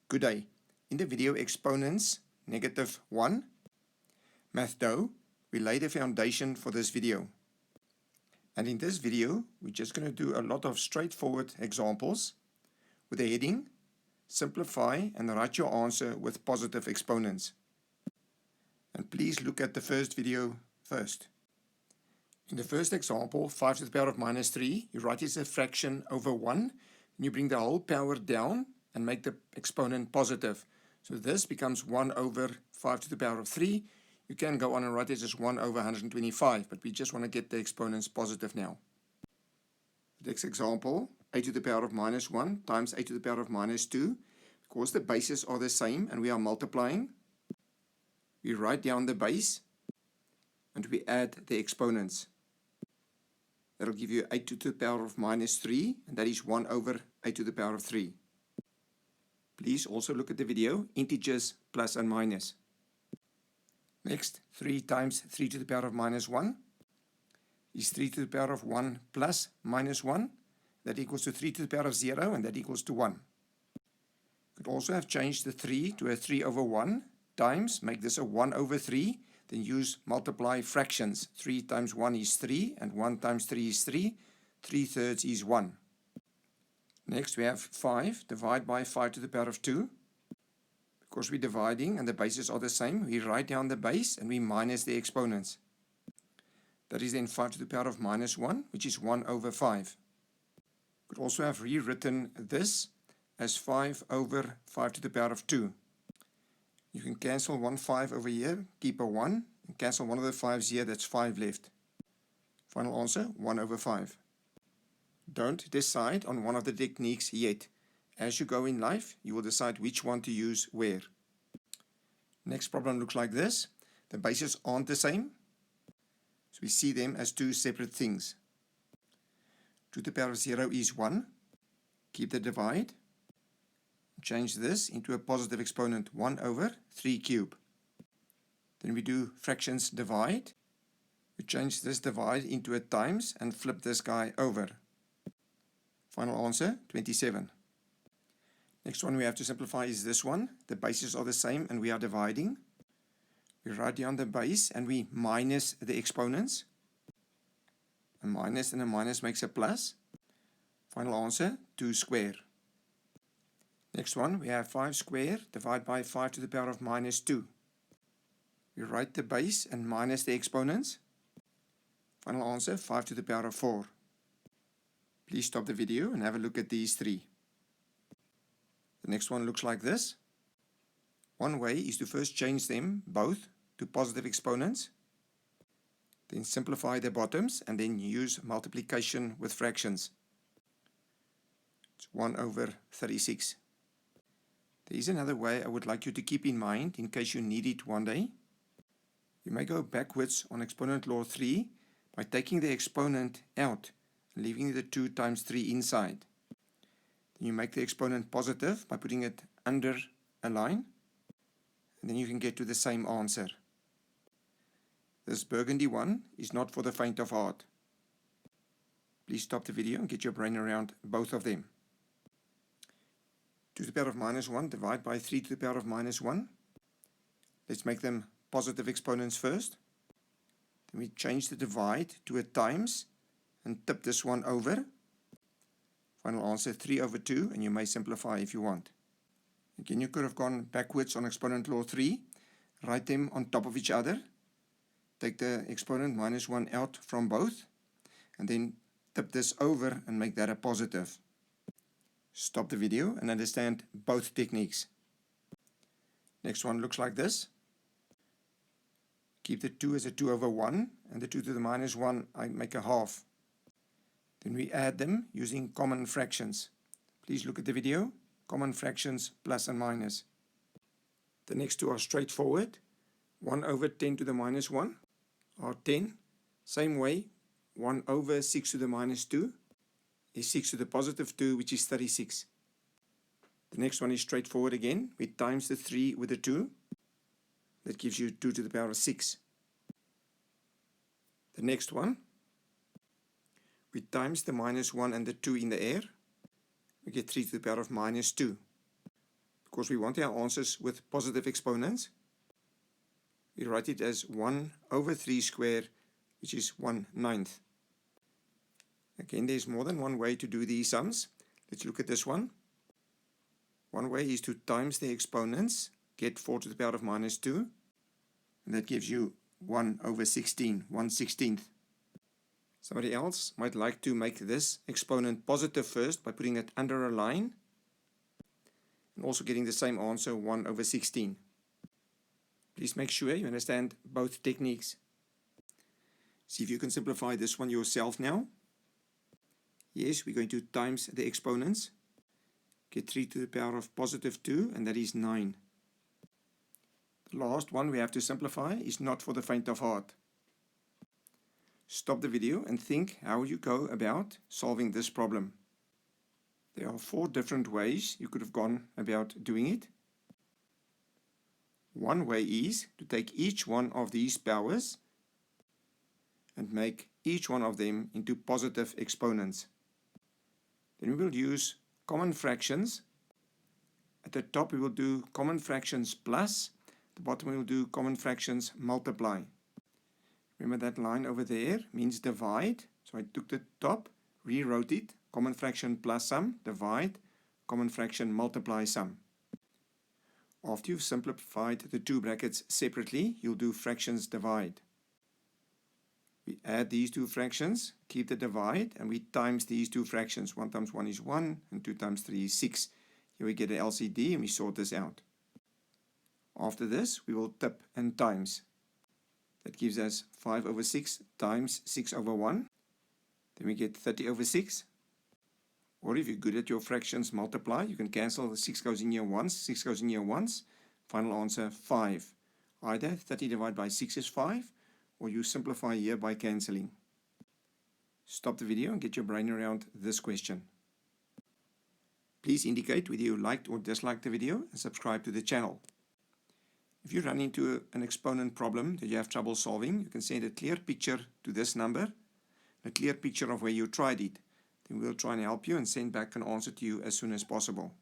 Good day. In the video Exponents -1, mathdou, we lay the foundation for this video. And in this video, we're just going to do a lot of straightforward examples with a heading, simplify and write your answer with positive exponents. And please look at the first video first. In the first example, 5 to the power of minus 3, you write it as a fraction over 1, and you bring the whole power down and make the exponent positive. So this becomes 1 over 5 to the power of 3. You can go on and write it as 1 over 125, but we just want to get the exponents positive now. The next example, a to the power of minus 1 times a to the power of minus 2. Because the bases are the same and we are multiplying, we write down the base and we add the exponents. That will give you a to the power of minus 3, and that is 1 over a to the power of 3. Please also look at the video, integers plus and minus. Next, 3 times 3 to the power of minus 1 is 3 to the power of 1 plus minus 1. That equals to 3 to the power of 0, and that equals to 1. Could also have changed the 3 to a 3 over 1 times, make this a 1 over 3, then use multiply fractions. 3 times 1 is 3, and 1 times 3 is 3. 3/3 is 1. Next, we have 5, divide by 5 to the power of 2. Because we're dividing and the bases are the same, we write down the base and we minus the exponents. That is then 5 to the power of minus 1, which is 1 over 5. Could also have rewritten this as 5 over 5 to the power of 2. You can cancel 1 5 over here, keep a 1, and cancel one of the 5s here, that's 5 left. Final answer, 1 over 5. Don't decide on one of the techniques yet. As you go in life, you will decide which one to use where. Next problem looks like this. The bases aren't the same, so we see them as two separate things. 2 to the power of 0 is 1. Keep the divide. Change this into a positive exponent, 1 over 3 cubed. Then we do fractions divide. We change this divide into a times and flip this guy over. Final answer, 27. Next one we have to simplify is this one. The bases are the same and we are dividing. We write down the base and we minus the exponents. A minus and a minus makes a plus. Final answer, 2 squared. Next one, we have 5 squared divided by 5 to the power of minus 2. We write the base and minus the exponents. Final answer, 5 to the power of 4. Please stop the video and have a look at these three. The next one looks like this. One way is to first change them both to positive exponents, then simplify the bottoms and then use multiplication with fractions. It's 1 over 36. There is another way I would like you to keep in mind in case you need it one day. You may go backwards on exponent law 3 by taking the exponent out and leaving the 2 times 3 inside. Then you make the exponent positive by putting it under a line, and then you can get to the same answer. This burgundy one is not for the faint of heart. Please stop the video and get your brain around both of them. 2 to the power of minus 1 divided by 3 to the power of minus 1. Let's make them positive exponents first. Then we change the divide to a times and tip this one over. Final answer, 3 over 2, and you may simplify if you want. Again, you could have gone backwards on exponent law 3. Write them on top of each other. Take the exponent minus 1 out from both, and then tip this over and make that a positive. Stop the video and understand both techniques. Next one looks like this. Keep the 2 as a 2 over 1, and the 2 to the minus 1, I make a half. Then we add them using common fractions. Please look at the video. Common fractions plus and minus. The next two are straightforward. 1 over 10 to the minus 1 are 10. Same way, 1 over 6 to the minus 2 is 6 to the positive 2, which is 36. The next one is straightforward again. We times the 3 with the 2. That gives you 2 to the power of 6. The next one, we times the minus 1 and the 2 in the air. We get 3 to the power of minus 2. because we want our answers with positive exponents, we write it as 1 over 3 squared, which is 1/9. Again, there's more than one way to do these sums. Let's look at this one. One way is to times the exponents, get 4 to the power of minus 2, and that gives you 1 over 16, 1/16. Somebody else might like to make this exponent positive first by putting it under a line, and also getting the same answer, 1 over 16. Please make sure you understand both techniques. See if you can simplify this one yourself now. Yes, we're going to times the exponents. Get 3 to the power of positive 2, and that is 9. The last one we have to simplify is not for the faint of heart. Stop the video and think how you go about solving this problem. There are 4 different ways you could have gone about doing it. One way is to take each one of these powers and make each one of them into positive exponents. Then we will use common fractions. At the top we will do common fractions plus, at the bottom we will do common fractions multiply. Remember that line over there means divide, so I took the top, rewrote it, common fraction plus sum, divide, common fraction multiply sum. After you've simplified the 2 brackets separately, you'll do fractions divide. We add these 2 fractions, keep the divide, and we times these 2 fractions. 1 times 1 is 1, and 2 times 3 is 6. Here we get an LCD, and we sort this out. After this, we will tip and times. That gives us 5 over 6 times 6 over 1. Then we get 30 over 6. Or if you're good at your fractions multiply, you can cancel. The 6 goes in here once, 6 goes in here once. Final answer, 5. Either 30 divided by 6 is 5, or you simplify here by cancelling. Stop the video and get your brain around this question. Please indicate whether you liked or disliked the video and subscribe to the channel. If you run into an exponent problem that you have trouble solving, you can send a clear picture to this number, a clear picture of where you tried it. Then we'll try and help you and send back an answer to you as soon as possible.